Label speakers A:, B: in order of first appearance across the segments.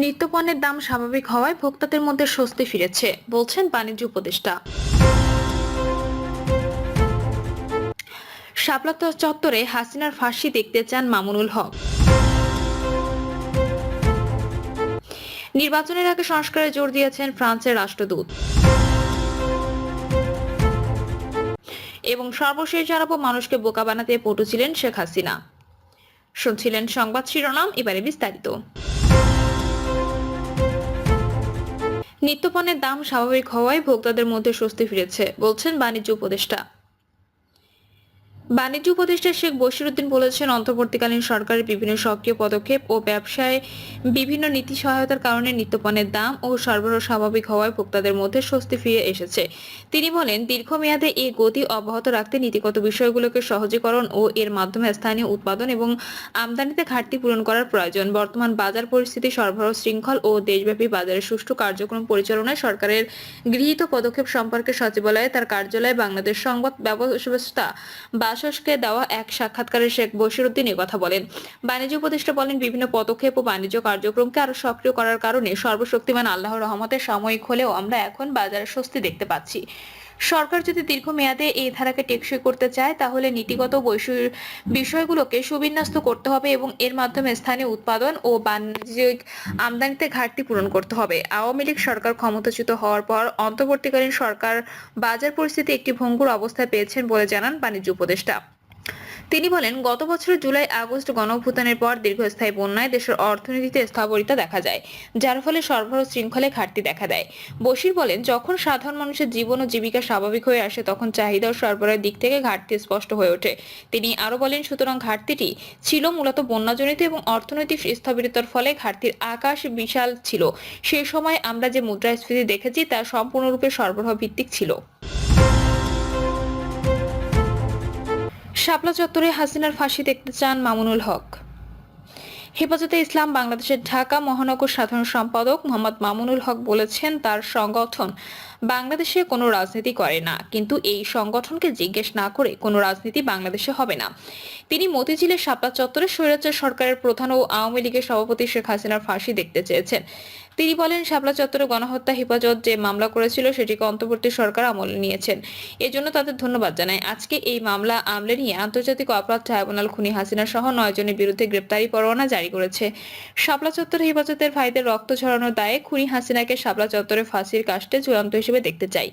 A: নিত্যপণ্যের দাম স্বাভাবিক হওয়ায় ভোক্তাদের মধ্যে স্বস্তি ফিরেছে বলছেন বাণিজ্য উপদেষ্টা। শাপলা চত্বরে হাসিনার ফাঁসি দেখতে চান মামুনুল হক। নির্বাচনের আগে সংস্কারে জোর দিয়েছেন ফ্রান্সের রাষ্ট্রদূত। এবং সর্বশেষ জানাবো, মানুষকে বোকা বানাতে পটু ছিলেন শেখ হাসিনা। শুনছিলেন সংবাদ শিরোনাম, এবারে বিস্তারিত। নিত্যপণ্যের দাম স্বাভাবিক হওয়ায় ভোক্তাদের মধ্যে স্বস্তি ফিরেছে বলছেন বাণিজ্য উপদেষ্টা। বাণিজ্য উপদেষ্টা শেখ বশিরউদ্দিন বলেছেন, অন্তর্বর্তীকালীন সরকারের বিভিন্ন সক্রিয় পদক্ষেপ ও ব্যবসায় বিভিন্ন নীতি সহায়তার কারণে নিত্যপণ্যের দাম ও সরবরাহ স্বাভাবিক হওয়ায় ভোক্তাদের মধ্যে স্বস্তি ফিরে এসেছে। তিনি বলেন, দীর্ঘমেয়াদে এই গতি অব্যাহত রাখতে নীতিগত বিষয়গুলোকে সহজীকরণ ও এর মাধ্যমে স্থানীয় উৎপাদন এবং আমদানিতে ঘাটতি পূরণ করার প্রয়োজন। বর্তমান বাজার পরিস্থিতি, সরবরাহ শৃঙ্খল ও দেশব্যাপী বাজারের সুষ্ঠু কার্যক্রম পরিচালনায় সরকারের গৃহীত পদক্ষেপ সম্পর্কে সচিবালয়ে তার কার্যালয়ে বাংলাদেশ সংবাদ ব্যবস্থা বাসসকে দেওয়া এক সাক্ষাৎকারে শেখ বশিরউদ্দিন কথা বলেন। বাণিজ্য উপদেষ্টা বলেন, বিভিন্ন পদক্ষেপ ও বাণিজ্য কার্যক্রমকে আরো সক্রিয় করার কারণে সর্বশক্তিমান আল্লাহর রহমতে সাময়িক হলেও আমরা এখন বাজারে স্বস্তি দেখতে পাচ্ছি। সরকার যদি দীর্ঘমেয়াদে এই ধারাকে টেকসই করতে চায়, তাহলে নীতিগত বিষয়গুলোকে সুবিন্যস্ত করতে হবে এবং এর মাধ্যমে স্থানীয় উৎপাদন ও বাণিজ্যিক আমদানিতে ঘাটতি পূরণ করতে হবে। আওয়ামী লীগ সরকার ক্ষমতাচ্যুত হওয়ার পর অন্তর্বর্তীকালীন সরকার বাজার পরিস্থিতি একটি ভঙ্গুর অবস্থায় পেয়েছেন বলে জানান বাণিজ্য উপদেষ্টা। তিনি বলেন, গত বছরের জুলাই আগস্ট গণঅভ্যুত্থানের পর দীর্ঘস্থায়ী বন্যায় দেশের অর্থনীতিতে স্থবিরতা দেখা যায়, যার ফলে সরবরাহ শৃঙ্খলে ঘাটতি দেখা দেয়। বশির বলেন, যখন সাধারণ মানুষের জীবন ও জীবিকা স্বাভাবিক হয়ে আসে, তখন চাহিদা ও সরবরাহের দিক থেকে ঘাটতি স্পষ্ট হয়ে ওঠে। তিনি আরো বলেন, সুতরাং ঘাটতিটি ছিল মূলত বন্যাজনিত এবং অর্থনৈতিক স্থবিরতার ফলে ঘাটতির আকাশ বিশাল ছিল। সেই সময় আমরা যে মুদ্রাস্ফীতি দেখেছি তা সম্পূর্ণরূপে সরবরাহ ভিত্তিক ছিল। শাপলা চত্বরে হাসিনার ফাঁসি দেখতে চান মামুনুল হক। হেফাজতে ইসলাম বাংলাদেশের ঢাকা মহানগর সাধারণ সম্পাদক মোহাম্মদ মামুনুল হক বলেছেন, তার সংগঠন বাংলাদেশে কোনো রাজনীতি করে না, কিন্তু এই সংগঠনকে জিজ্ঞেস না করে কোনো রাজনীতি বাংলাদেশে হবে না। তিনি মতিঝিলের শাপলা চত্বরে স্বৈরাচার সরকারের প্রধান ও আওয়ামী লীগের সভাপতি শেখ হাসিনার ফাঁসি দেখতে চেয়েছেন। তিনি বলেন, শাপলা চত্বরে গণহত্যা হেফাজত যে মামলা করেছিল সেটিকে অন্তর্বর্তী সরকার আমলে নিয়েছেন, এজন্য তাদের ধন্যবাদ জানাই। আজকে এই মামলা আমলে নিয়ে আন্তর্জাতিক অপরাধ ট্রাইব্যুনাল খুনি হাসিনা সহ 9 জনের বিরুদ্ধে গ্রেপ্তারি পরোয়ানা জারি করেছে। শাপলা চত্বরে হেফাজতের ভাইদের রক্ত ঝরানোর দায়ে খুনি হাসিনাকে শাপলা চত্বরে ফাঁসির কাস্টে চূড়ান্ত হিসেবে দেখতে চাই।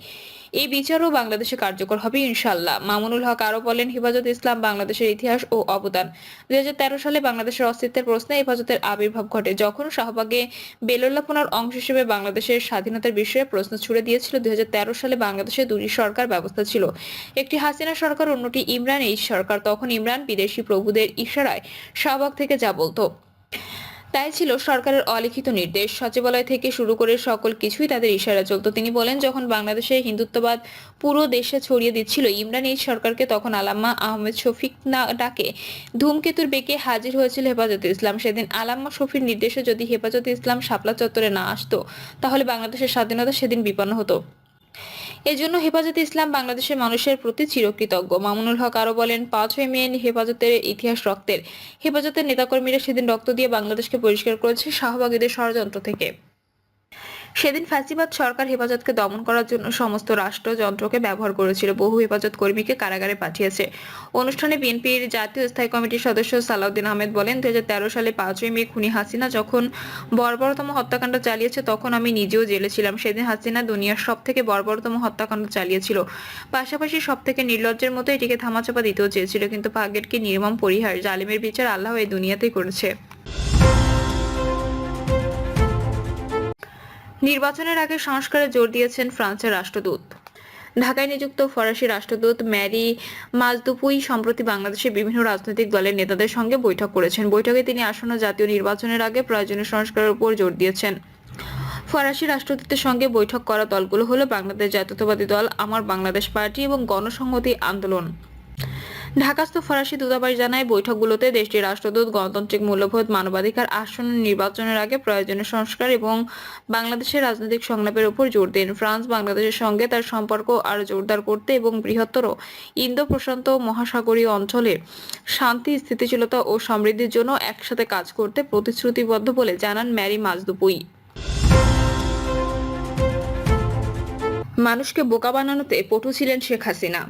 A: এই বিচারও বাংলাদেশে কার্যকর হবে ইনশাআল্লাহ। মামুনুল হক আরো বলেন, হেফাজত ইসলাম বাংলাদেশের ইতিহাস ও অবদান। 2013 সালে বাংলাদেশের অস্তিত্বের প্রশ্নে হেফাজতের আবির্ভাব ঘটে, যখন শাহবাগে বেলুল্লাহপনার অংশ হিসেবে বাংলাদেশের স্বাধীনতার বিষয়ে প্রশ্ন ছুড়ে দিয়েছিল। 2013 সালে বাংলাদেশে দুটি সরকার ব্যবস্থা ছিল, একটি হাসিনা সরকার, অন্যটি ইমরান এইচ সরকার। তখন ইমরান বিদেশি প্রভুদের ইশারায় শাহবাগ থেকে যা বলতো তাই ছিল সরকারের অলিখিত নির্দেশ। সচিবালয় থেকে শুরু করে সকল কিছুই তাদের ইশারা চলত। তিনি বলেন, যখন বাংলাদেশে হিন্দুত্ববাদ পুরো দেশে ছড়িয়ে দিচ্ছিল ইমরান এইচ সরকারকে, তখন আলাম্মা আহমেদ শফিক ডাকে ধূমকেতুর বেগে হাজির হয়েছিল হেফাজতে ইসলাম। সেদিন আলাম্মা শফির নির্দেশে যদি হেফাজতে ইসলাম শাপলা চত্বরে না আসতো, তাহলে বাংলাদেশের স্বাধীনতা সেদিন বিপন্ন হতো। এজন্য হেফাজতে ইসলাম বাংলাদেশের মানুষের প্রতি চিরকৃতজ্ঞ। মামুনুল হক আরো বলেন, 5ই মে হেফাজতের ইতিহাস রক্তের। হেফাজতের নেতাকর্মীরা সেদিন রক্ত দিয়ে বাংলাদেশকে পরিষ্কার করেছে শাহবাগীদের ষড়যন্ত্র থেকে। সেদিন ফ্যাসিবাদ সরকার হেফাজতকে দমন করার জন্য সমস্ত রাষ্ট্রযন্ত্রকে ব্যবহার করেছিল, বহু হেফাজত কর্মীকে কারাগারে পাঠিয়েছে। অনুষ্ঠানে বিএনপির জাতীয় স্থায়ী কমিটির সদস্য সালাউদ্দিন আহমেদ বলেন, 2013 সালে 5ই মে খুনি হাসিনা যখন বর্বরতম হত্যাকাণ্ড চালিয়েছে, তখন আমি নিজেও জেলে ছিলাম। সেদিন হাসিনা দুনিয়ার সব থেকে বর্বরতম হত্যাকাণ্ড চালিয়েছিল, পাশাপাশি সব থেকে নির্লজ্জের মতো এটিকে থামাচাপা দিতেও চেয়েছিল। কিন্তু ভাগ্যের কি নির্মম পরিহার, জালিমের বিচার আল্লাহ এই দুনিয়াতেই করেছে। নির্বাচনের আগে সংস্কারে জোর দিয়েছেন ফ্রান্সের রাষ্ট্রদূত। ঢাকায় নিযুক্ত ফরাসি রাষ্ট্রদূত ম্যারি মাজদুপুই সম্প্রতি বাংলাদেশের বিভিন্ন রাজনৈতিক দলের নেতাদের সঙ্গে বৈঠক করেছেন। বৈঠকে তিনি আসন্ন জাতীয় নির্বাচনের আগে প্রয়োজনীয় সংস্কারের উপর জোর দিয়েছেন। ফরাসি রাষ্ট্রদূতের সঙ্গে বৈঠক করা দলগুলো হলো বাংলাদেশ জাতীয়তাবাদী দল, আমার বাংলাদেশ পার্টি এবং গণসংহতি আন্দোলন। ঢাকাস্থ ফরাসি দূতাবাস জানায়, বৈঠকগুলোতে দেশটির রাষ্ট্রদূত গণতান্ত্রিক মূল্যবোধ, মানবাধিকার, আসন্ন নির্বাচনের আগে প্রয়োজনীয় সংস্কার এবং বাংলাদেশের রাজনৈতিক সংলাপের উপর জোর দেন। ফ্রান্স বাংলাদেশের সঙ্গে তার সম্পর্ক আরও জোরদার করতে এবং বৃহত্তর ইন্দো প্রশান্ত মহাসাগরীয় অঞ্চলের শান্তি, স্থিতিশীলতা ও সমৃদ্ধির জন্য একসাথে কাজ করতে প্রতিশ্রুতিবদ্ধ বলে জানান ম্যারি মাজদুপুই। মানুষকে বোকা বানানোতে পটু ছিলেন শেখ হাসিনা।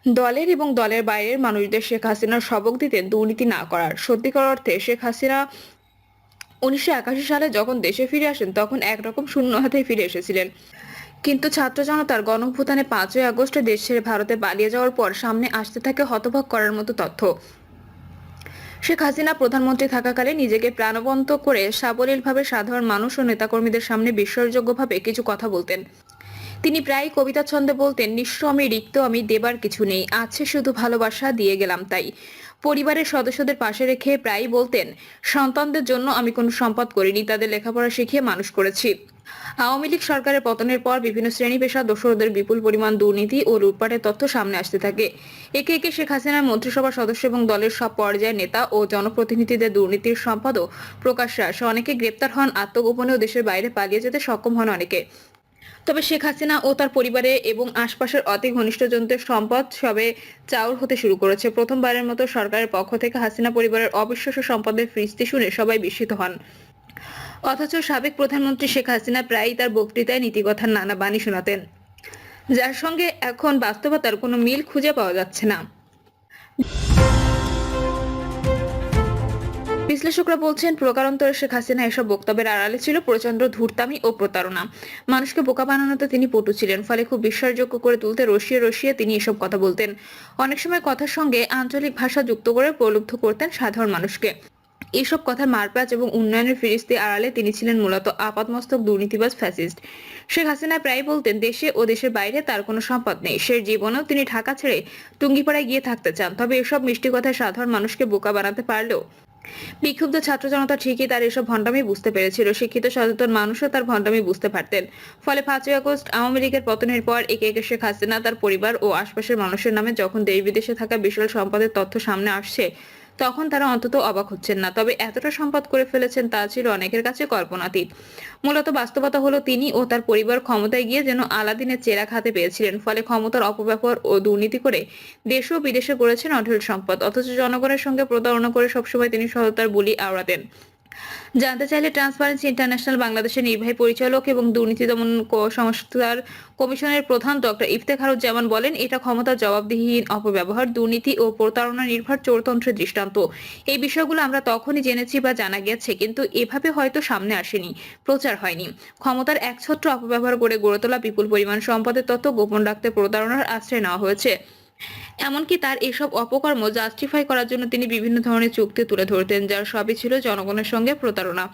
A: দলের এবং দলের বাইরের মানুষদের শেখ হাসিনার সবক দিতেন দুর্নীতি না করার। সত্যিকার অর্থে শেখ হাসিনা 1981 সালে যখন দেশে ফিরে আসেন তখন একরকম শূন্য হাতে ফিরে এসেছিলেন, কিন্তু ছাত্র জনতার গণঅভ্যুত্থানে 5ই আগস্টে দেশ ছেড়ে ভারতে পালিয়ে যাওয়ার পর সামনে আসতে থাকে হতবাক করার মতো তথ্য। শেখ হাসিনা প্রধানমন্ত্রী থাকাকালে নিজেকে প্রাণবন্ত করে সাবলীলভাবে সাধারণ মানুষ ও নেতাকর্মীদের সামনে বিশ্বাসযোগ্যভাবে কিছু কথা বলতেন। তিনি প্রায়ই কবিতা ছন্দে বলতেন, নিঃস্ব আমি, রিক্ত আমি, দেবার কিছু নেই, আছে শুধু ভালোবাসা, দিয়ে গেলাম তাই। পরিবারের সদস্যদের পাশে রেখে প্রায়ই বলতেন, সন্তানদের জন্য আমি কোনো সম্পদ করিনি, তাদের লেখাপড়া শিখিয়ে মানুষ করেছি। আওয়ামী লীগ সরকারের পতনের পর বিভিন্ন শ্রেণী পেশা দোসরদের বিপুল পরিমাণ দুর্নীতি ও লুটপাটের তথ্য সামনে আসতে থাকে। একে একে শেখ হাসিনার মন্ত্রিসভার সদস্য এবং দলের সব পর্যায়ের নেতা ও জনপ্রতিনিধিদের দুর্নীতির সম্পদও প্রকাশ্যে আসে। অনেকে গ্রেপ্তার হন, আত্মগোপনেও দেশের বাইরে পালিয়ে যেতে সক্ষম হন অনেকে। তবে শেখ হাসিনা ও তার পরিবারে এবং আশপাশের অতি ঘনিষ্ঠজনদের সম্পদ সবে চাউর হতে শুরু করেছে। প্রথমবারের মতো সরকারের পক্ষ থেকে হাসিনা পরিবারের অবিশ্বাস্য সম্পদের ফিরিস্তি শুনে সবাই বিস্মিত হন। অথচ সাবেক প্রধানমন্ত্রী শেখ হাসিনা প্রায়ই তার বক্তৃতায় নীতিকথার নানা বাণী শোনাতেন, যার সঙ্গে এখন বাস্তবতার কোনো মিল খুঁজে পাওয়া যাচ্ছে না। বিশ্লেষকরা বলছেন, প্রকারান্তরে শেখ হাসিনা এসব বক্তব্যের আড়ালে ছিল প্রচন্ড ধূর্তামি ও প্রতারণা। মানুষকে বোকা বানানোতে তিনি পটু ছিলেন, ফলে খুব বিশ্বাসযোগ্য করে তুলতে রসিয়ে রসিয়ে তিনি এসব কথা বলতেন। অনেক সময় কথার সঙ্গে আঞ্চলিক ভাষা যুক্ত করে প্রলুব্ধ করতেন সাধারণ মানুষকে। এসব কথার মারপ্যাচ এবং উন্নয়নের ফিরিস্তি আড়ালে তিনি ছিলেন মূলত আপাতমস্তক দুর্নীতিবাজ ফ্যাসিস্ট। শেখ হাসিনা প্রায় বলতেন, দেশে ও দেশের বাইরে তার কোনো সম্পদ নেই। সে জীবনেও তিনি ঢাকা ছেড়ে টুঙ্গিপাড়ায় গিয়ে থাকতে চান। তবে এসব মিষ্টি কথায় সাধারণ মানুষকে বোকা বানাতে পারলেও বিক্ষুব্ধ ছাত্র জনতা ঠিকই তার এসব ভণ্ডামি বুঝতে পেরেছিল। শিক্ষিত সচেতন মানুষও তার ভণ্ডামি বুঝতে পারতেন। ফলে 5ই আগস্ট আওয়ামী লীগের পতনের পর একে একে শেখ হাসিনা, তার পরিবার ও আশপাশের মানুষের নামে যখন দেশ বিদেশে থাকা বিশাল সম্পদের তথ্য সামনে আসছে, তখন তারা অন্তত অবাক হচ্ছেন না। তবে এতটা সম্পদ করে ফেলেছেন তা ছিল অনেকের কাছে কল্পনাতীত। মূলত বাস্তবতা হলো, তিনি ও তার পরিবার ক্ষমতায় গিয়ে যেন আলাদিনের চেরাগ হাতে পেয়েছিলেন। ফলে ক্ষমতার অপব্যবহার ও দুর্নীতি করে দেশ ও বিদেশে গড়েছেন অঢেল সম্পদ। অথচ জনগণের সঙ্গে প্রতারণা করে সবসময় তিনি সততার বুলি আওড়াতেন। জানতে চাইলে ট্রান্সপারেন্সি ইন্টারন্যাশনাল বাংলাদেশের নির্বাহী পরিচালক এবং দুর্নীতি দমন সংস্থার কমিশনের প্রধান ডক্টর ইফতেখারুজ্জামান বলেন, এটা ক্ষমতার জবাবদিহিহীন অপব্যবহার, দুর্নীতি ও প্রতারণা নির্ভর চোরতন্ত্রের দৃষ্টান্ত। এই বিষয়গুলো আমরা তখনই জেনেছি বা জানা গেছে, কিন্তু এভাবে হয়তো সামনে আসেনি, প্রচার হয়নি। ক্ষমতার একছত্র অপব্যবহার করে গড়ে তোলা বিপুল পরিমাণ সম্পদের তথ্য গোপন রাখতে প্রতারণার আশ্রয় নেওয়া হয়েছে। এমনকি তার এসব অপকর্ম জাস্টিফাই করার জন্য তিনি বিভিন্ন ধরনের চুক্তি তুলে ধরতেন, যার সবই ছিল জনগণের সঙ্গে প্রতারণা।